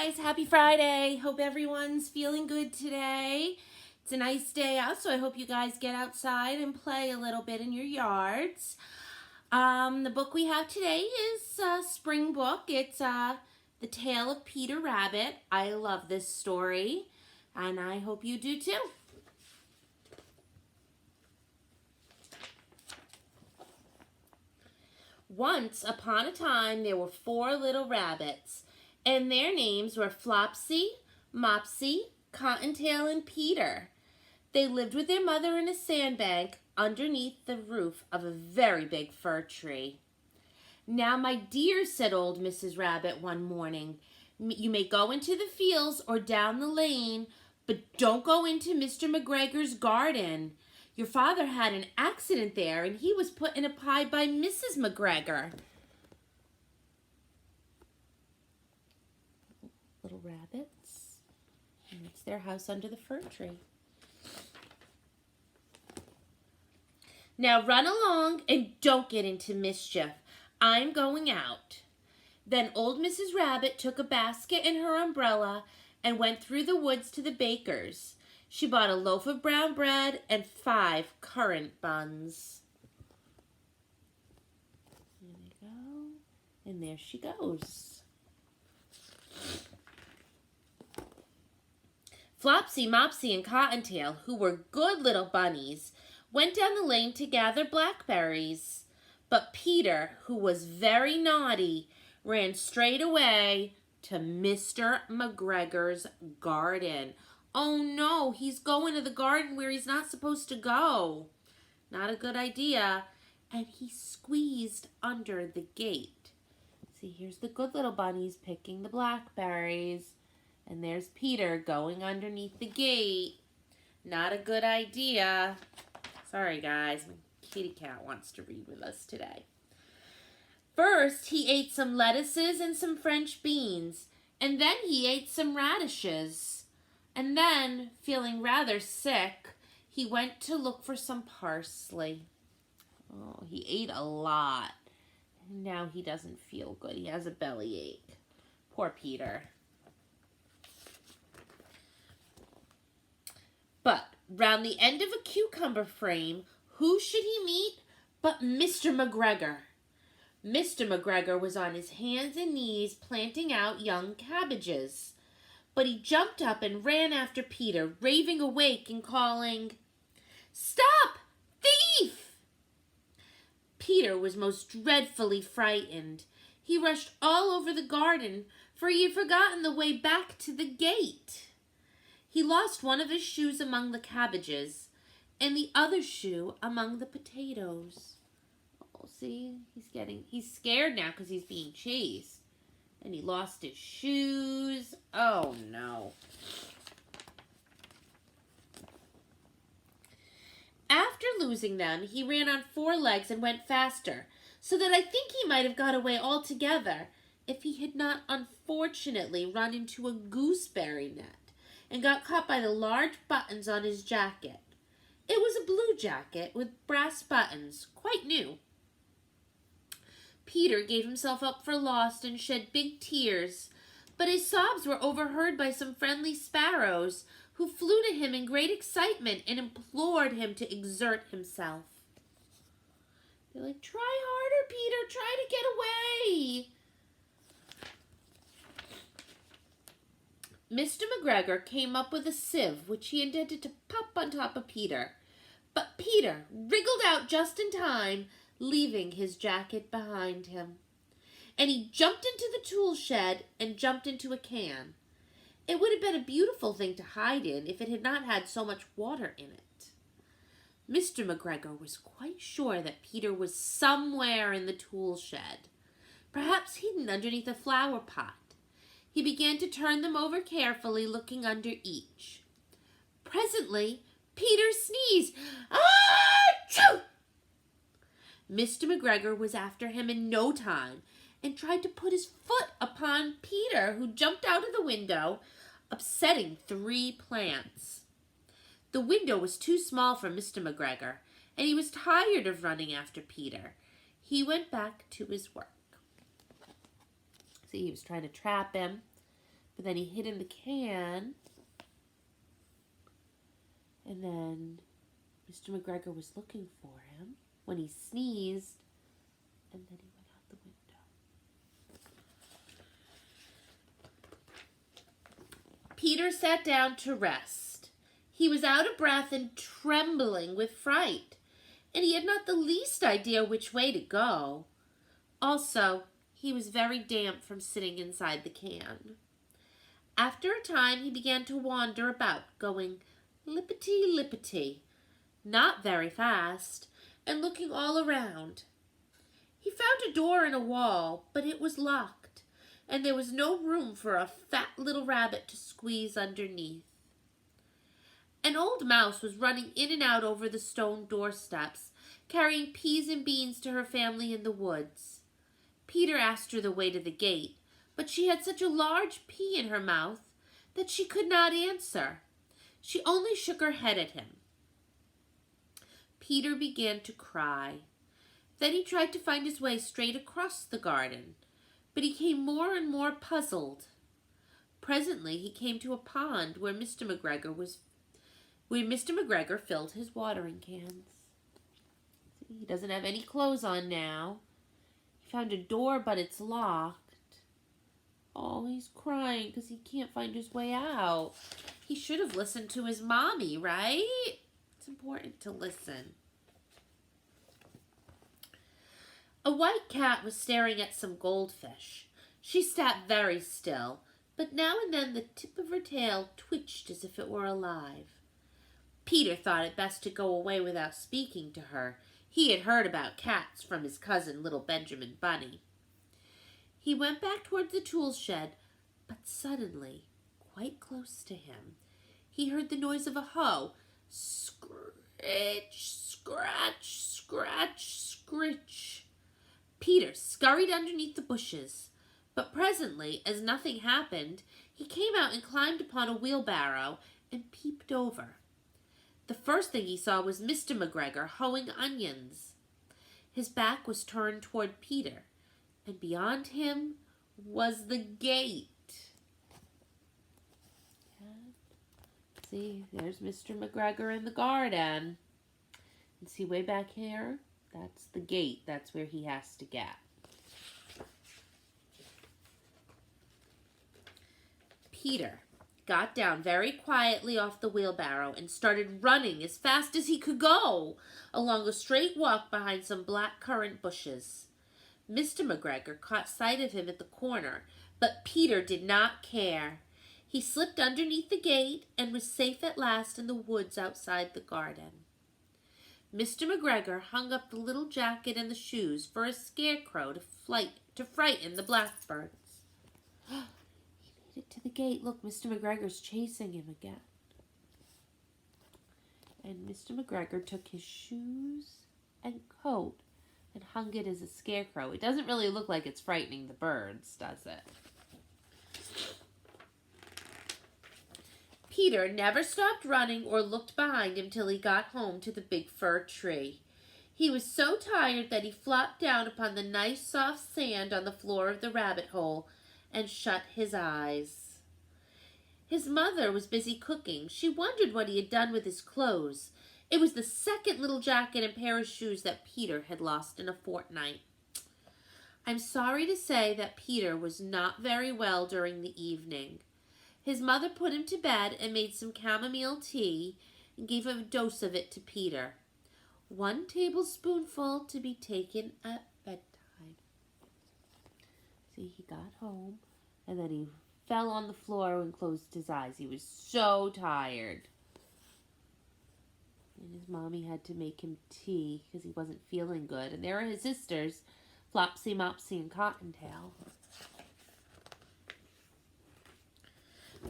guys, happy Friday. Hope everyone's feeling good today. It's a nice day out, so I hope you guys get outside and play a little bit in your yards. The book we have today is a spring book. It's The Tale of Peter Rabbit. I love this story, and I hope you do too. Once upon a time, there were 4 little rabbits, and their names were Flopsy, Mopsy, Cottontail, and Peter. They lived with their mother in a sandbank underneath the roof of a very big fir tree. "Now, my dears," said old Mrs. Rabbit one morning, "you may go into the fields or down the lane, but don't go into Mr. McGregor's garden. Your father had an accident there, and he was put in a pie by Mrs. McGregor." Little rabbits. And it's their house under the fir tree. "Now run along and don't get into mischief. I'm going out." Then old Mrs. Rabbit took a basket and her umbrella and went through the woods to the baker's. She bought a loaf of brown bread and 5 currant buns. There we go. And there she goes. Flopsy, Mopsy, and Cottontail, who were good little bunnies, went down the lane to gather blackberries. But Peter, who was very naughty, ran straight away to Mr. McGregor's garden. Oh no, he's going to the garden where he's not supposed to go. Not a good idea. And he squeezed under the gate. See, here's the good little bunnies picking the blackberries. And there's Peter going underneath the gate. Not a good idea. Sorry, guys. My kitty cat wants to read with us today. First, he ate some lettuces and some French beans. And then he ate some radishes. And then, feeling rather sick, he went to look for some parsley. Oh, he ate a lot. And now he doesn't feel good. He has a bellyache. Poor Peter. But round the end of a cucumber frame, who should he meet but Mr. McGregor? Mr. McGregor was on his hands and knees planting out young cabbages. But he jumped up and ran after Peter, raving awake and calling, "Stop! Thief!" Peter was most dreadfully frightened. He rushed all over the garden, for he had forgotten the way back to the gate. He lost one of his shoes among the cabbages, and the other shoe among the potatoes. Oh, see, he's scared now because he's being chased. And he lost his shoes. Oh, no. After losing them, he ran on 4 legs and went faster, so that I think he might have got away altogether if he had not unfortunately run into a gooseberry net and got caught by the large buttons on his jacket. It was a blue jacket with brass buttons, quite new. Peter gave himself up for lost and shed big tears, but his sobs were overheard by some friendly sparrows who flew to him in great excitement and implored him to exert himself. They're like, "Try harder, Peter, try to get away." Mr. McGregor came up with a sieve which he intended to pop on top of Peter, but Peter wriggled out just in time, leaving his jacket behind him. And he jumped into the tool shed and jumped into a can. It would have been a beautiful thing to hide in if it had not had so much water in it. Mr. McGregor was quite sure that Peter was somewhere in the tool shed, perhaps hidden underneath a flower pot. He began to turn them over carefully, looking under each. Presently, Peter sneezed. "Achoo!" Mr. McGregor was after him in no time and tried to put his foot upon Peter, who jumped out of the window, upsetting 3 plants. The window was too small for Mr. McGregor, and he was tired of running after Peter. He went back to his work. See, he was trying to trap him, But then he hid in the can. And then Mr. McGregor was looking for him when he sneezed. And then he went out the window. Peter sat down to rest. He was out of breath and trembling with fright, and he had not the least idea which way to go. Also, he was very damp from sitting inside the can. After a time, he began to wander about, going lippity-lippity, not very fast, and looking all around. He found a door in a wall, but it was locked, and there was no room for a fat little rabbit to squeeze underneath. An old mouse was running in and out over the stone doorsteps, carrying peas and beans to her family in the woods. Peter asked her the way to the gate, but she had such a large pea in her mouth that she could not answer. She only shook her head at him. Peter began to cry. Then he tried to find his way straight across the garden, but he came more and more puzzled. Presently he came to a pond where Mr. McGregor filled his watering cans. See, he doesn't have any clothes on now. He found a door, but it's locked. Oh, he's crying because he can't find his way out. He should have listened to his mommy, right? It's important to listen. A white cat was staring at some goldfish. She sat very still, but now and then the tip of her tail twitched as if it were alive. Peter thought it best to go away without speaking to her. He had heard about cats from his cousin, little Benjamin Bunny. He went back toward the tool shed, but suddenly, quite close to him, he heard the noise of a hoe. Scritch, scratch, scratch, scritch. Peter scurried underneath the bushes, but presently, as nothing happened, he came out and climbed upon a wheelbarrow and peeped over. The first thing he saw was Mr. McGregor hoeing onions. His back was turned toward Peter, and beyond him was the gate. See, there's Mr. McGregor in the garden. And see way back here? That's the gate. That's where he has to get. Peter got down very quietly off the wheelbarrow and started running as fast as he could go along a straight walk behind some black currant bushes. Mr. McGregor caught sight of him at the corner, but Peter did not care. He slipped underneath the gate and was safe at last in the woods outside the garden. Mr. McGregor hung up the little jacket and the shoes for a scarecrow to frighten the blackbirds. He made it to the gate. Look, Mr. McGregor's chasing him again. And Mr. McGregor took his shoes and coat and hung it as a scarecrow. It doesn't really look like it's frightening the birds, does it? Peter never stopped running or looked behind him till he got home to the big fir tree. He was so tired that he flopped down upon the nice soft sand on the floor of the rabbit hole and shut his eyes. His mother was busy cooking. She wondered what he had done with his clothes. It was the second little jacket and pair of shoes that Peter had lost in a fortnight. I'm sorry to say that Peter was not very well during the evening. His mother put him to bed and made some chamomile tea and gave a dose of it to Peter. 1 tablespoonful to be taken at bedtime. See, he got home and then he fell on the floor and closed his eyes. He was so tired. And his mommy had to make him tea because he wasn't feeling good. And there are his sisters, Flopsy, Mopsy, and Cottontail.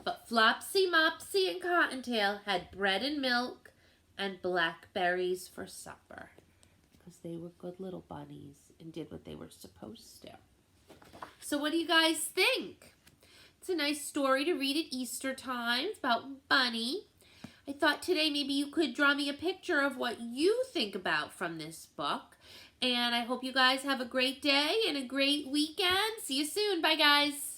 But Flopsy, Mopsy, and Cottontail had bread and milk and blackberries for supper because they were good little bunnies and did what they were supposed to. So what do you guys think? It's a nice story to read at Easter time. It's about Bunny. I thought today maybe you could draw me a picture of what you think about from this book. And I hope you guys have a great day and a great weekend. See you soon. Bye, guys.